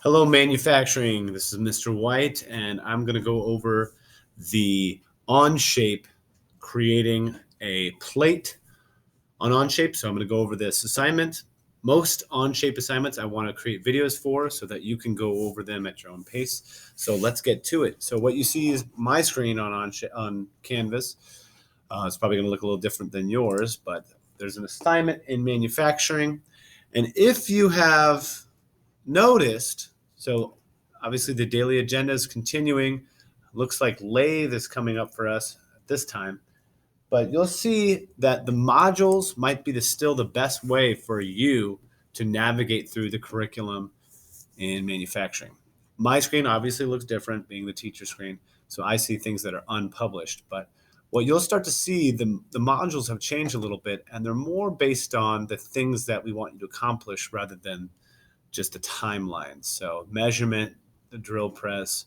Hello, manufacturing. This is Mr. White, and I'm going to go over the Onshape creating a plate on Onshape. So I'm going to go over this assignment. Most Onshape assignments I want to create videos for so that you can go over them at your own pace. So let's get to it. So what you see is my screen on Canvas. It's probably going to look a little different than yours, but there's an assignment in manufacturing. And if you have noticed, so obviously the daily agenda is continuing. Looks like Lathe is coming up for us at this time. But you'll see that the modules might be still the best way for you to navigate through the curriculum in manufacturing. My screen obviously looks different, being the teacher screen, so I see things that are unpublished. But what you'll start to see, the modules have changed a little bit, and they're more based on the things that we want you to accomplish rather than just a timeline. So measurement, the drill press,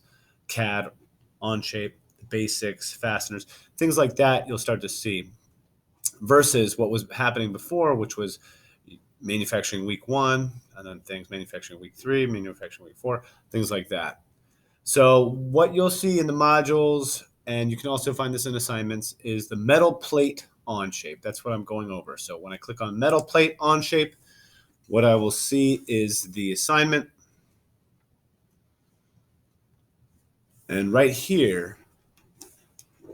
CAD, Onshape, the basics, fasteners, things like that you'll start to see versus what was happening before, which was manufacturing week 1, and then things manufacturing week 3, manufacturing week 4, things like that. So what you'll see in the modules, and you can also find this in assignments, is the metal plate Onshape. That's what I'm going over. So when I click on metal plate Onshape, what I will see is the assignment. And right here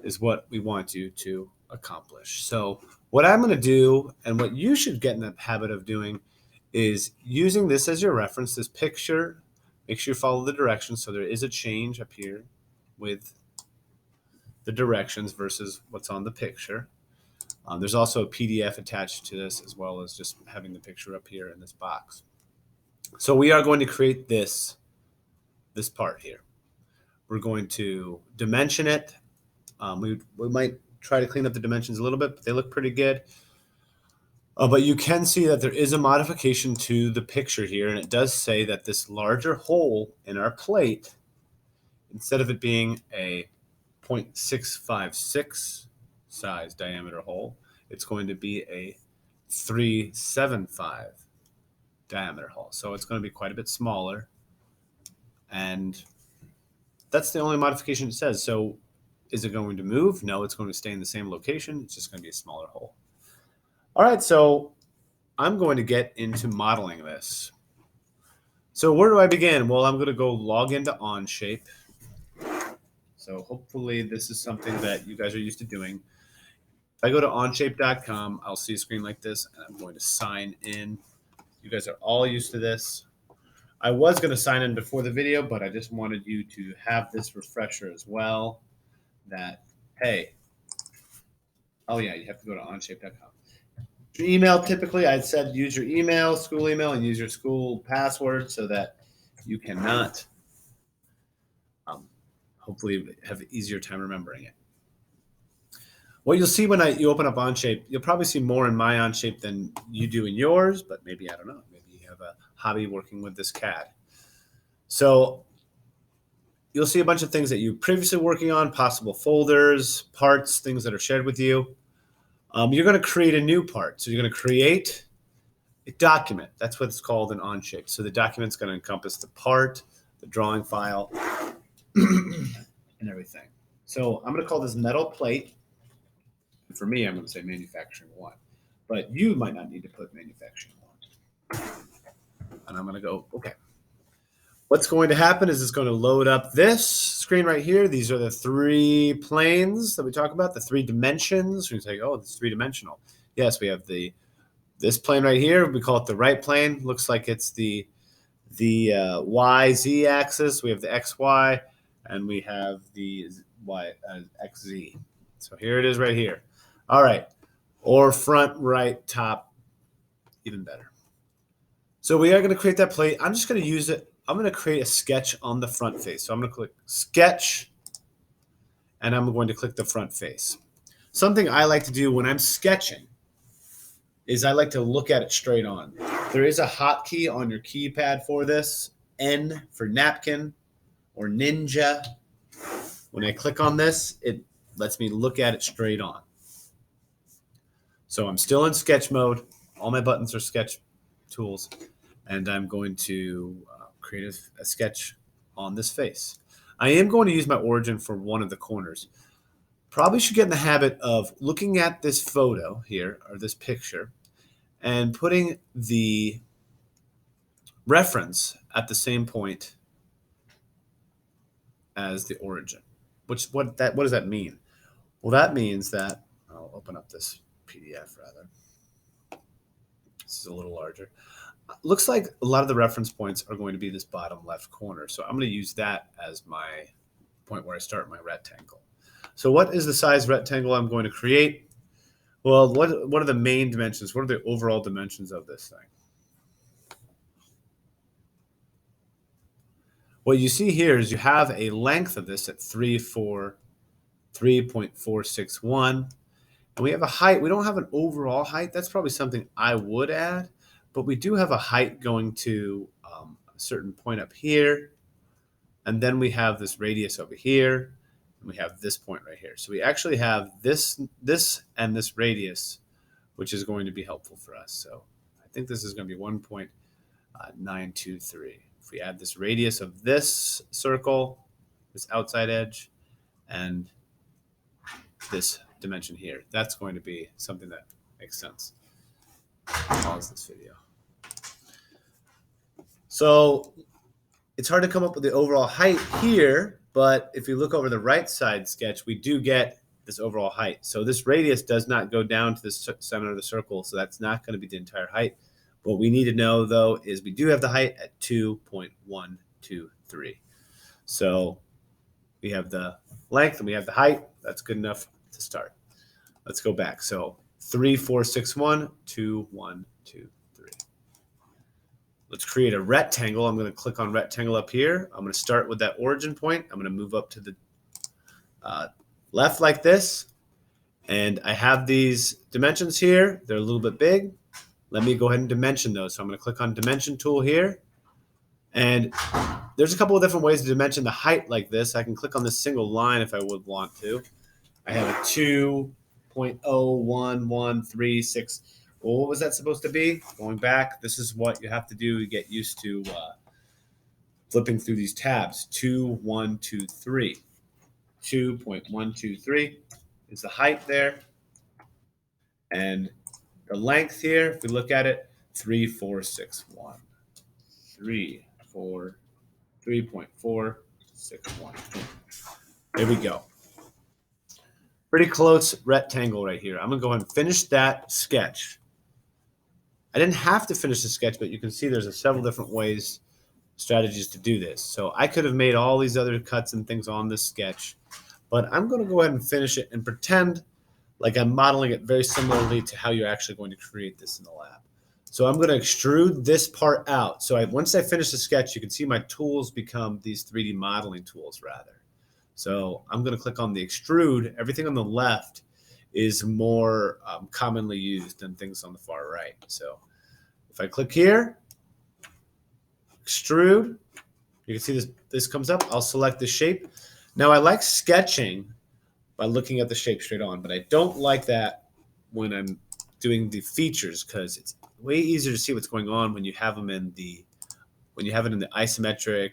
is what we want you to accomplish. So what I'm going to do, and what you should get in the habit of doing, is using this as your reference, this picture. Make sure you follow the directions. So there is a change up here with the directions versus what's on the picture. There's also a PDF attached to this, as well as just having the picture up here in this box. So we are going to create this part here. We're going to dimension it. We might try to clean up the dimensions a little bit, but they look pretty good. But you can see that there is a modification to the picture here, and it does say that this larger hole in our plate, instead of it being a 0.656 size diameter hole, it's going to be a 375 diameter hole. So it's going to be quite a bit smaller, and that's the only modification it says. So is it going to move? No, it's going to stay in the same location. It's just going to be a smaller hole. All right, so I'm going to get into modeling this. So where do I begin? Well, I'm going to go log into Onshape. So hopefully this is something that you guys are used to doing. If I go to onshape.com, I'll see a screen like this, and I'm going to sign in. You guys are all used to this. I was going to sign in before the video, but I just wanted you to have this refresher as well. That, hey, oh yeah, you have to go to onshape.com. Your email, typically I'd said use your email, school email, and use your school password so that you cannot hopefully have an easier time remembering it. What you'll see when you open up Onshape, you'll probably see more in my Onshape than you do in yours, but maybe, I don't know, maybe you have a hobby working with this CAD. So you'll see a bunch of things that you previously working on, possible folders, parts, things that are shared with you. You're going to create a new part. So you're going to create a document. That's what it's called in Onshape. So the document's going to encompass the part, the drawing file, and everything. So I'm going to call this metal plate. And for me, I'm going to say manufacturing 1. But you might not need to put manufacturing 1. And I'm going to go, okay. What's going to happen is it's going to load up this screen right here. These are the 3 planes that we talk about, the 3 dimensions. We say, oh, it's 3-dimensional. Yes, we have this plane right here. We call it the right plane. Looks like it's the YZ axis. We have the XY, and we have the XZ. So here it is right here. All right. Or front, right, top, even better. So we are going to create that plate. I'm just going to use it. I'm going to create a sketch on the front face. So I'm going to click sketch, and I'm going to click the front face. Something I like to do when I'm sketching is I like to look at it straight on. There is a hotkey on your keypad for this, N for napkin or ninja. When I click on this, it lets me look at it straight on. So I'm still in sketch mode. All my buttons are sketch tools, and I'm going to create a sketch on this face. I am going to use my origin for one of the corners. Probably should get in the habit of looking at this photo here, or this picture, and putting the reference at the same point as the origin. What does that mean? Well, that means that I'll open up this PDF rather. This is a little larger. Looks like a lot of the reference points are going to be this bottom left corner. So I'm going to use that as my point where I start my rectangle. So what is the size rectangle I'm going to create? Well, what are the main dimensions? What are the overall dimensions of this thing? What you see here is you have a length of this at 3.461. And we have a height. We don't have an overall height. That's probably something I would add. But we do have a height going to a certain point up here. And then we have this radius over here. And we have this point right here. So we actually have this and this radius, which is going to be helpful for us. So I think this is going to be 1.923. If we add this radius of this circle, this outside edge, and this dimension here, that's going to be something that makes sense. Pause this video. So it's hard to come up with the overall height here, but if you look over the right side sketch, we do get this overall height. So this radius does not go down to the center of the circle, so that's not going to be the entire height. What we need to know, though, is we do have the height at 2.123. So we have the length and we have the height. That's good enough to start. Let's go back. So 3, 4, 6, 1, 2, 1, 2, 3. Let's create a rectangle. I'm going to click on rectangle up here. I'm going to start with that origin point. I'm going to move up to the left like this. And I have these dimensions here. They're a little bit big. Let me go ahead and dimension those. So I'm going to click on dimension tool here. And there's a couple of different ways to dimension the height like this. I can click on this single line if I would want to. I have a 2.01136. Well, what was that supposed to be? Going back, this is what you have to do to get used to flipping through these tabs. 2.123. 2.123 is the height there. And the length here, if we look at it, 3.461. 3.461. There we go. Pretty close rectangle right here. I'm going to go ahead and finish that sketch. I didn't have to finish the sketch, but you can see there's several different ways, strategies to do this. So I could have made all these other cuts and things on this sketch, but I'm going to go ahead and finish it and pretend like I'm modeling it very similarly to how you're actually going to create this in the lab. So I'm going to extrude this part out. So once I finish the sketch, you can see my tools become these 3D modeling tools rather. So I'm going to click on the extrude. Everything on the left is more commonly used than things on the far right. So if I click here, extrude, you can see this comes up. I'll select the shape. Now I like sketching by looking at the shape straight on, but I don't like that when I'm doing the features because it's way easier to see what's going on when you have them in the isometric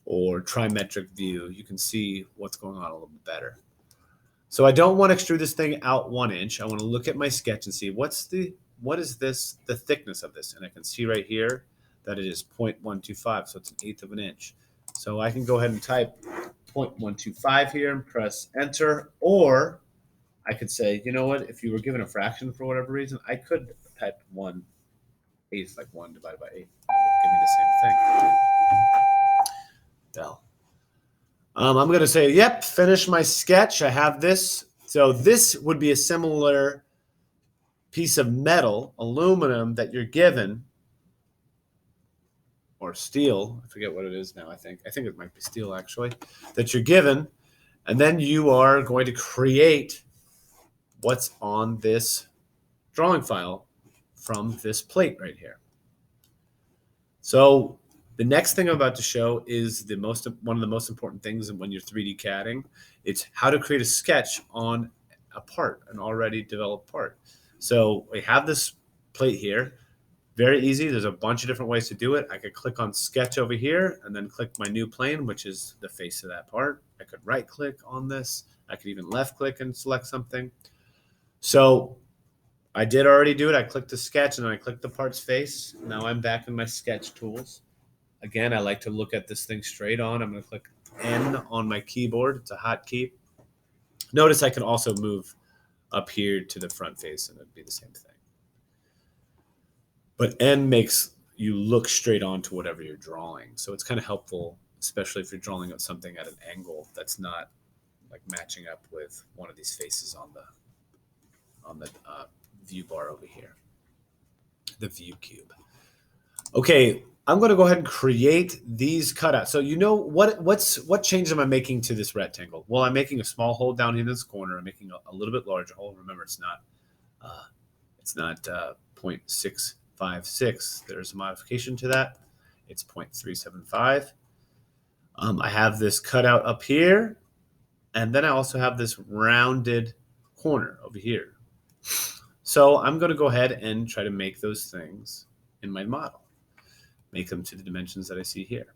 or trimetric view. You can see what's going on a little bit better. So I don't want to extrude this thing out 1 inch. I want to look at my sketch and see what is the thickness of this, and I can see right here that it is 0.125, so it's 1/8 of an inch. So I can go ahead and type 0.125 here and press enter, or I could say, you know what, if you were given a fraction for whatever reason, I could type 1/8, like 1 divided by 8. It would give me the same thing. Well, I'm going to say, yep, finish my sketch. I have this. So this would be a similar piece of metal, aluminum, that you're given, or steel. I forget what it is now, I think. I think it might be steel, actually, that you're given. And then you are going to create what's on this drawing file from this plate right here. So the next thing I'm about to show is one of the most important things when you're 3D CADing. It's how to create a sketch on a part, an already developed part. So we have this plate here. Very easy. There's a bunch of different ways to do it. I could click on sketch over here and then click my new plane, which is the face of that part. I could right click on this. I could even left click and select something. So I did already do it. I clicked the sketch and then I clicked the part's face. Now I'm back in my sketch tools. Again, I like to look at this thing straight on. I'm going to click N on my keyboard. It's a hotkey. Notice I can also move up here to the front face and it'd be the same thing. But N makes you look straight on to whatever you're drawing. So it's kind of helpful, especially if you're drawing something at an angle that's not like matching up with one of these faces on the view bar over here, the view cube. Okay, I'm going to go ahead and create these cutouts. So you know what change am I making to this rectangle? Well, I'm making a small hole down here in this corner. I'm making a little bit larger hole. Remember, it's not 0.656. There's a modification to that. It's 0.375. I have this cutout up here, and then I also have this rounded corner over here. So I'm going to go ahead and try to make those things in my model. Make them to the dimensions that I see here.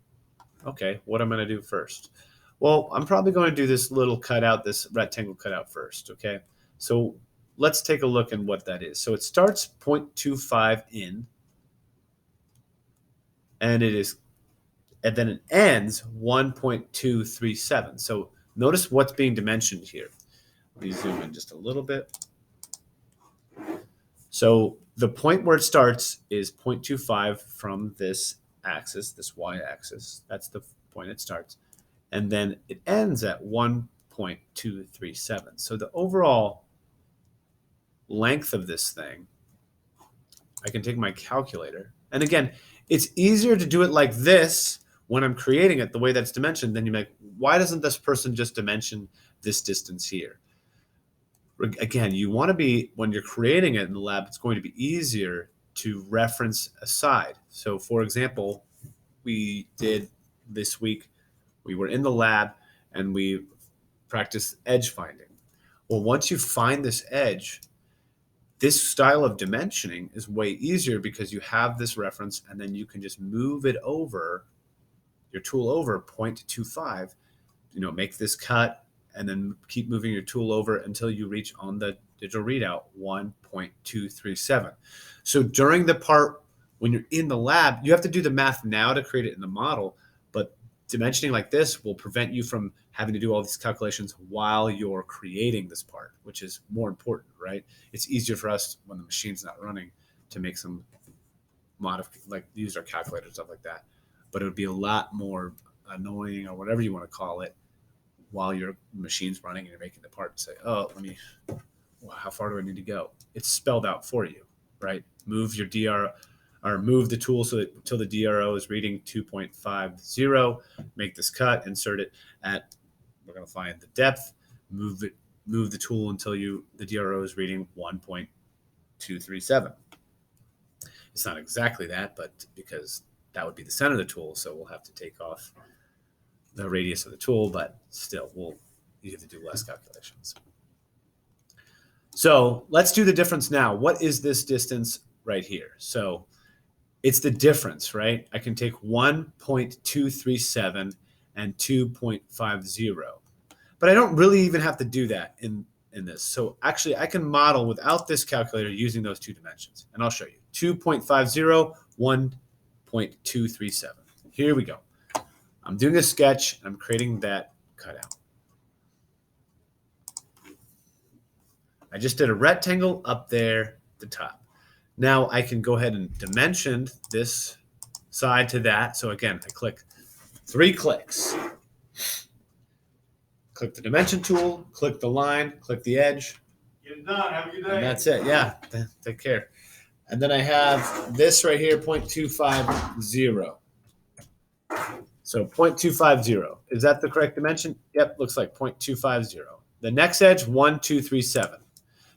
Okay, what am I going to do first? Well, I'm probably going to do this little cutout, this rectangle cutout first, okay? So let's take a look at what that is. So it starts 0.25 in, and then it ends 1.237. So notice what's being dimensioned here. Let me zoom in just a little bit. So the point where it starts is 0.25 from this axis, this y-axis. That's the point it starts. And then it ends at 1.237. So the overall length of this thing, I can take my calculator. And again, it's easier to do it like this when I'm creating it the way that's dimensioned. Then you're like, why doesn't this person just dimension this distance here? Again, you want to be, when you're creating it in the lab, it's going to be easier to reference a side. So for example, we did this week, we were in the lab and we practiced edge finding. Well, once you find this edge, this style of dimensioning is way easier because you have this reference and then you can just move it over, your tool over 0.25, make this cut, and then keep moving your tool over until you reach on the digital readout 1.237. So during the part when you're in the lab, you have to do the math now to create it in the model, but dimensioning like this will prevent you from having to do all these calculations while you're creating this part, which is more important, right? It's easier for us when the machine's not running to make some like use our calculator and stuff like that. But it would be a lot more annoying, or whatever you want to call it, while your machine's running and you're making the part and say, oh, how far do I need to go? It's spelled out for you, right? Move your DR, or move the tool so that until the DRO is reading 2.50, make this cut, insert it at, we're going to find the depth, move the tool until the DRO is reading 1.237. It's not exactly that, but because that would be the center of the tool, so we'll have to take off the radius of the tool, but still, you have to do less calculations. So let's do the difference now. What is this distance right here? So it's the difference, right? I can take 1.237 and 2.50, but I don't really even have to do that in this. So actually, I can model without this calculator using those two dimensions, and I'll show you. 2.50, 1.237. Here we go. I'm doing a sketch. I'm creating that cutout. I just did a rectangle up there at the top. Now I can go ahead and dimension this side to that. So again, I click 3 clicks. Click the dimension tool, click the line, click the edge. Get it done. Have a good day. And that's it. Yeah, take care. And then I have this right here, 0.250. So 0.250. Is that the correct dimension? Yep, looks like 0.250. The next edge, 1.237.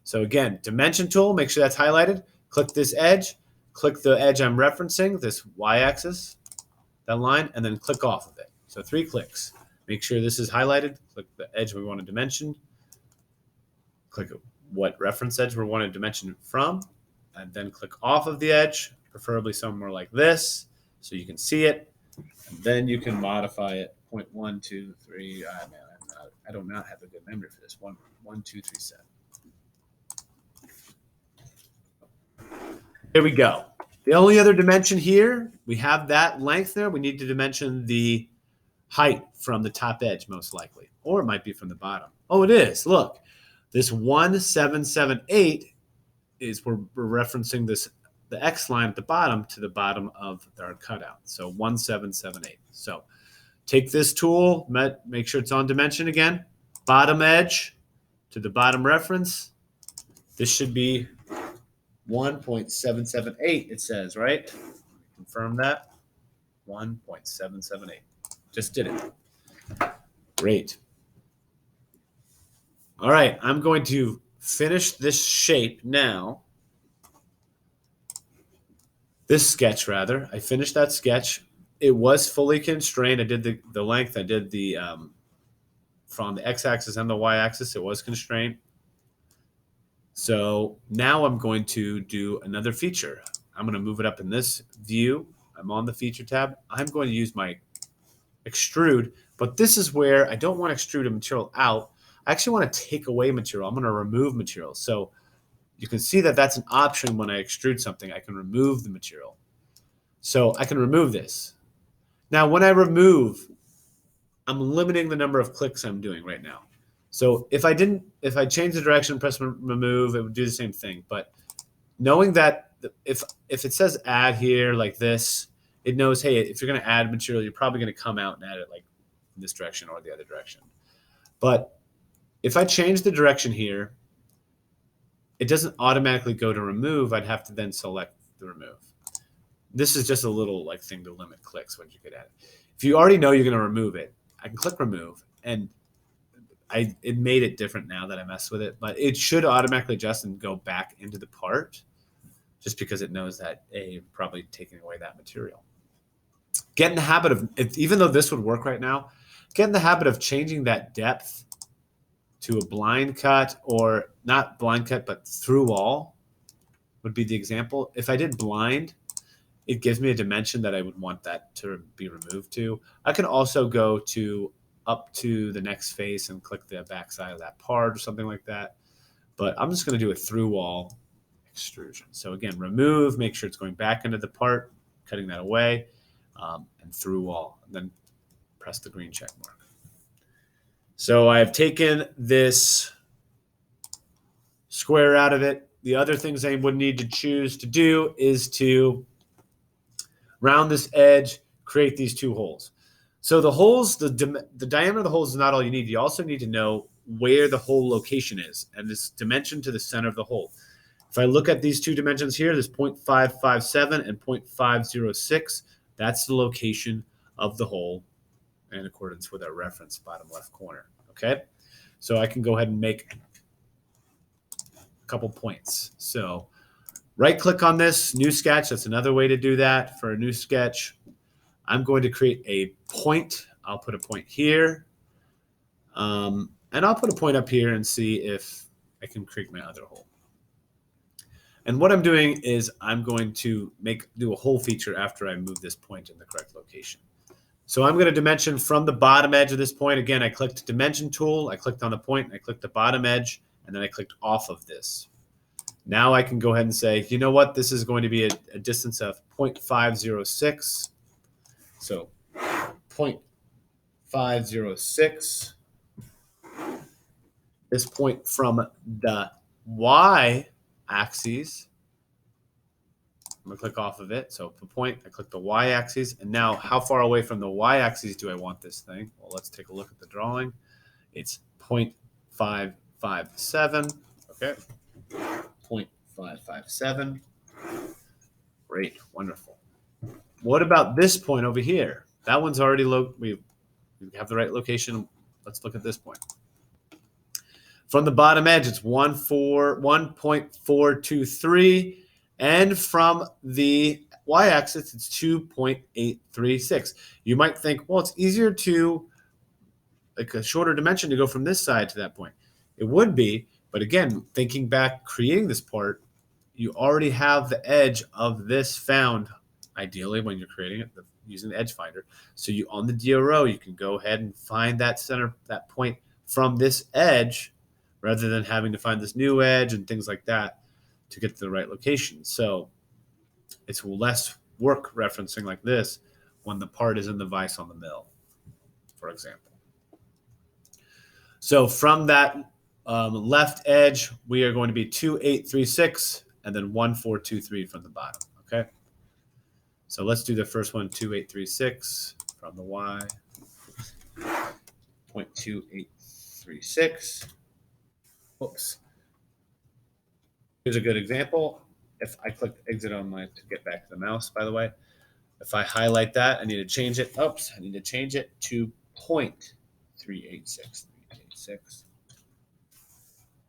So again, dimension tool, make sure that's highlighted. Click this edge, click the edge I'm referencing, this y-axis, that line, and then click off of it. So 3 clicks. Make sure this is highlighted. Click the edge we want to dimension. Click what reference edge we want to dimension from, and then click off of the edge, preferably somewhere like this so you can see it. And then you can modify it. 0.1, 2, 3. Man, I do not have a good memory for this. 1, 1, 2, 3, 7. Here we go. The only other dimension here, we have that length there. We need to dimension the height from the top edge, most likely. Or it might be from the bottom. Oh, it is. Look, this 1778 is we're referencing this the X line at the bottom to the bottom of our cutout. So 1778. So take this tool, make sure it's on dimension again. Bottom edge to the bottom reference. This should be 1.778, it says, right? Confirm that. 1.778. Just did it. Great. All right, I'm going to finish this shape now. This sketch, rather. I finished that sketch. It was fully constrained. I did the length. I did the from the x-axis and the y-axis. It was constrained. So now I'm going to do another feature. I'm going to move it up in this view. I'm on the feature tab. I'm going to use my extrude, but this is where I don't want to extrude a material out. I actually want to take away material. I'm going to remove material. So you can see that that's an option when I extrude something. I can remove the material. So I can remove this. Now, when I remove, I'm limiting the number of clicks I'm doing right now. So if I change the direction, press remove, it would do the same thing. But knowing that if it says add here like this, it knows, hey, if you're going to add material, you're probably going to come out and add it like in this direction or the other direction. But if I change the direction here, it doesn't automatically go to remove. I'd have to then select the remove. This is just a little like thing to limit clicks when you get at it. If you already know you're going to remove it, I can click remove, and it made it different now that I messed with it, but it should automatically adjust and go back into the part just because it knows that probably taking away that material. Get in the habit of, even though this would work right now, get in the habit of changing that depth to a blind cut, or not blind cut, but through all would be the example. If I did blind, it gives me a dimension that I would want that to be removed to. I can also go to up to the next face and click the backside of that part or something like that. But I'm just going to do a through all extrusion. So again, remove, make sure it's going back into the part, cutting that away, and through all, and then press the green check mark. So I've taken this square out of it. The other things I would need to choose to do is to round this edge, create these two holes. So the holes, the diameter of the holes is not all you need. You also need to know where the hole location is and this dimension to the center of the hole. If I look at these two dimensions here, this 0.557 and 0.506, that's the location of the hole in accordance with our reference bottom left corner. Okay, so I can go ahead and make a couple points. So right click on this, new sketch. That's another way to do that. For a new sketch, I'm going to create a point. I'll put a point here. And I'll put a point up here and see if I can create my other hole. And what I'm doing is I'm going to do a hole feature after I move this point in the correct location. So I'm going to dimension from the bottom edge of this point. Again, I clicked dimension tool. I clicked on the point. I clicked the bottom edge. And then I clicked off of this. Now I can go ahead and say, you know what? This is going to be a distance of 0.506. So 0.506. This point from the y-axis. I'm going to click off of it. So the point, I click the y-axis. And now how far away from the y-axis do I want this thing? Well, let's take a look at the drawing. It's 0.557. Okay. 0.557. Great. Wonderful. What about this point over here? That one's already we have the right location. Let's look at this point. From the bottom edge, it's 1.423. And from the y-axis, it's 2.836. You might think, well, it's easier to, like a shorter dimension to go from this side to that point. It would be, but again, thinking back, creating this part, you already have the edge of this found, ideally when you're creating it using the edge finder. So you on the DRO, you can go ahead and find that center, that point from this edge, rather than having to find this new edge and things like that to get to the right location. So it's less work referencing like this when the part is in the vise on the mill, for example. So from that left edge, we are going to be 2836 and then 1423 from the bottom. Okay. So let's do the first one, 2836 from the Y. 0.2836. Oops. Here's a good example. If I click exit on my to get back to the mouse, by the way, if I highlight that, I need to change it. Oops, I need to change it to 0.386.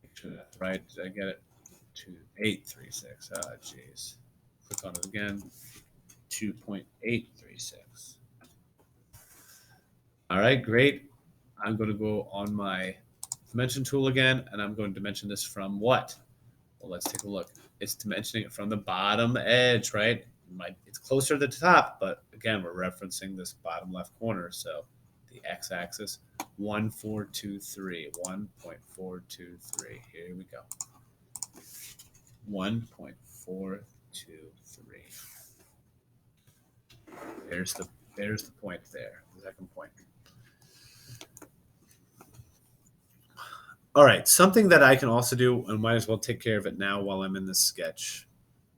Make sure that's right. Did I get it? 2836. Ah, jeez. Click on it again. 2.836. All right, great. I'm going to go on my dimension tool again, and I'm going to dimension this from what? Well, let's take a look. It's dimensioning it from the bottom edge, right? It's closer to the top, but again, we're referencing this bottom left corner. So the x-axis, 1423, 1.423. Here we go. 1.423. There's the point there, the second point. All right, something that I can also do, and might as well take care of it now while I'm in this sketch.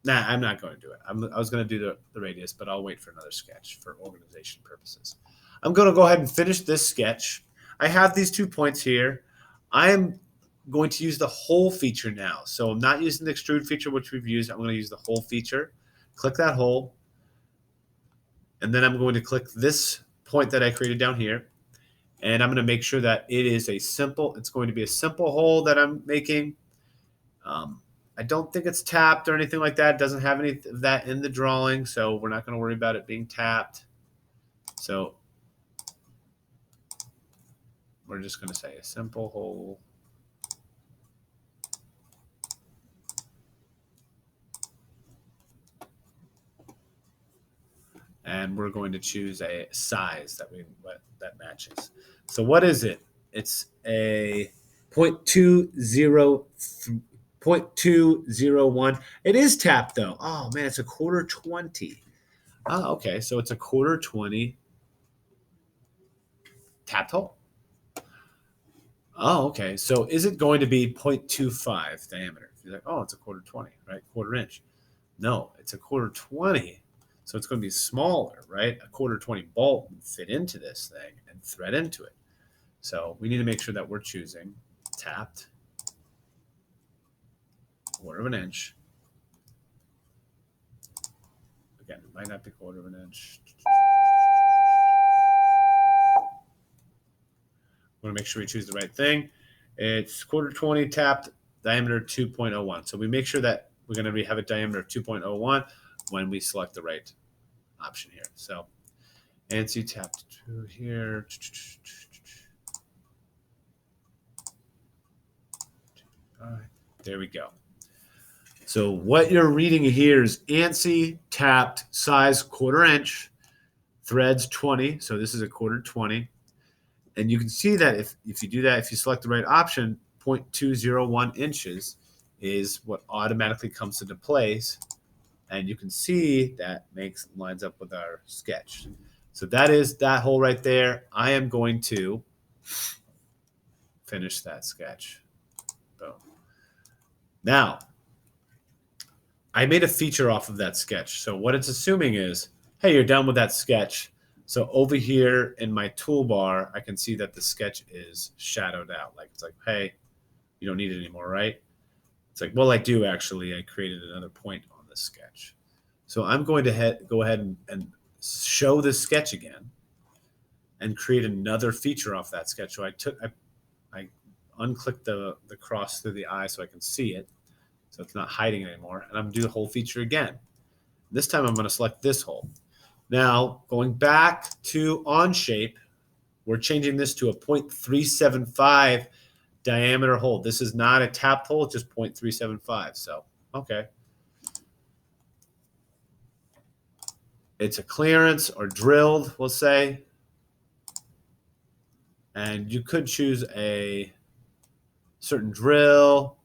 Nah, I'm not going to do it. I was going to do the radius, but I'll wait for another sketch for organization purposes. I'm going to go ahead and finish this sketch. I have these 2 points here. I am going to use the whole feature now. So I'm not using the extrude feature, which we've used. I'm going to use the whole feature. Click that hole. And then I'm going to click this point that I created down here. And I'm going to make sure that it is it's going to be a simple hole that I'm making. I don't think it's tapped or anything like that. It doesn't have any of that in the drawing, so we're not going to worry about it being tapped. So we're just going to say a simple hole. And we're going to choose a size that matches. So what is it? It's a 0.201. It is tapped though. Oh man, it's a 1/420. Oh, okay. So it's a 1/420 tapped hole. Oh, okay. So is it going to be 0.25 diameter? You're like, oh, it's a 1/420, right? 1/4 inch. No, it's a 1/420. So it's going to be smaller, right? A 1/420 bolt would fit into this thing and thread into it. So we need to make sure that we're choosing tapped, 1/4 inch. Again, it might not be 1/4 inch. We want to make sure we choose the right thing. It's 1/420 tapped, diameter 2.01. So we make sure that we're going to have a diameter of 2.01 when we select the right option here. So ANSI tapped to here. All right, there we go. So what you're reading here is ANSI tapped size 1/4 inch, threads 20. So this is a 1/420. And you can see that if you do that, if you select the right option, 0.201 inches is what automatically comes into place. And you can see that lines up with our sketch. So that is that hole right there. I am going to finish that sketch. Boom. Now, I made a feature off of that sketch. So what it's assuming is, hey, you're done with that sketch. So over here in my toolbar, I can see that the sketch is shadowed out. Like it's like, hey, you don't need it anymore, right? It's like, well, I do actually. I created another point on the sketch. So I'm going to go ahead and show this sketch again and create another feature off that sketch. So I unclicked the cross through the eye so I can see it. So it's not hiding anymore. And I'm going to do the whole feature again. This time I'm going to select this hole. Now, going back to Onshape, we're changing this to a 0.375 diameter hole. This is not a tapped hole, it's just 0.375. So, okay. it's a clearance or drilled, we'll say. And you could choose a certain drill,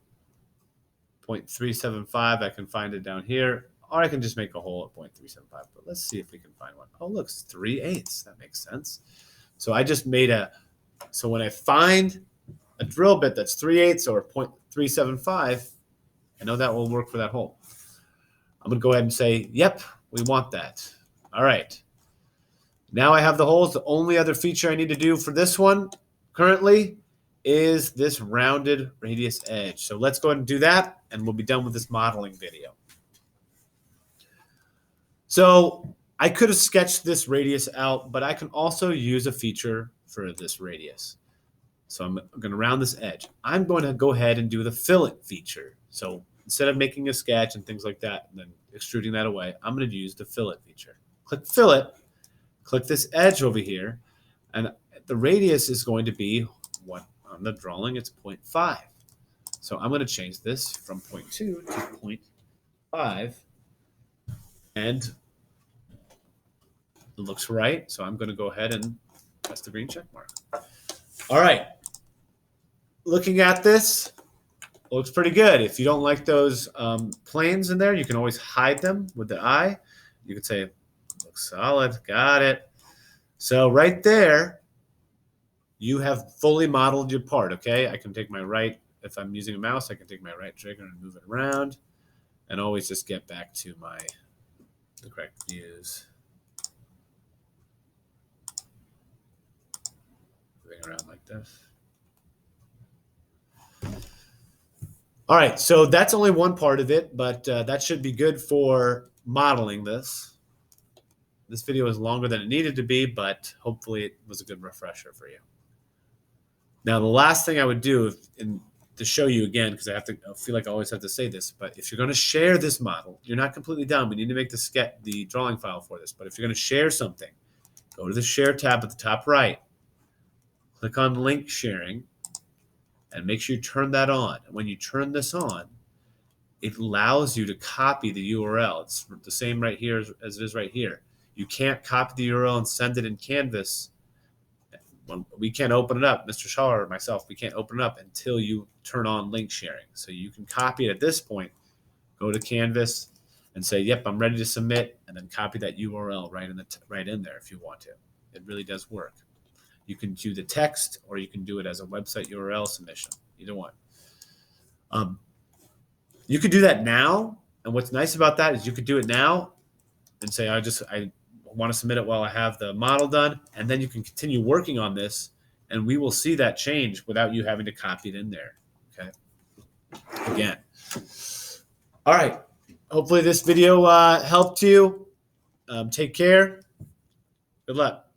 0.375. I can find it down here, or I can just make a hole at 0.375. But let's see if we can find one. Oh, look, it's 3/8. That makes sense. So I just made so when I find a drill bit that's 3/8 or 0.375, I know that will work for that hole. I'm going to go ahead and say, yep, we want that. All right. Now I have the holes. The only other feature I need to do for this one currently is this rounded radius edge. So let's go ahead and do that, and we'll be done with this modeling video. So I could have sketched this radius out, but I can also use a feature for this radius. So I'm going to round this edge. I'm going to go ahead and do the fillet feature. So instead of making a sketch and things like that and then extruding that away, I'm going to use the fillet feature. Click fillet, click this edge over here, and the radius is going to be what on the drawing, it's 0.5. So I'm going to change this from 0.2 to 0.5, and it looks right. So I'm going to go ahead and press the green check mark. All right. Looking at this, looks pretty good. If you don't like those planes in there, you can always hide them with the eye. You could say, looks solid, got it. So right there, you have fully modeled your part, okay? I can take my right, if I'm using a mouse, I can take my right trigger and move it around and always just get back to the correct views. Moving around like this. All right, so that's only one part of it, but that should be good for modeling this. This video is longer than it needed to be, but hopefully it was a good refresher for you. Now, the last thing I would do, to show you again, because I feel like I always have to say this, but if you're going to share this model, you're not completely done. We need to make the drawing file for this. But if you're going to share something, go to the Share tab at the top right, click on Link Sharing, and make sure you turn that on. And when you turn this on, it allows you to copy the URL. It's the same right here as it is right here. You can't copy the URL and send it in Canvas. We can't open it up. Mr. Shaw or myself, we can't open it up until you turn on link sharing. So you can copy it at this point, go to Canvas and say, yep, I'm ready to submit, and then copy that URL right in there if you want to. It really does work. You can do the text, or you can do it as a website URL submission, either one. You could do that now, and what's nice about that is you could do it now and say, I want to submit it while I have the model done, and then you can continue working on this, and we will see that change without you having to copy it in there, okay? Again. All right. Hopefully this video helped you. Take care. Good luck.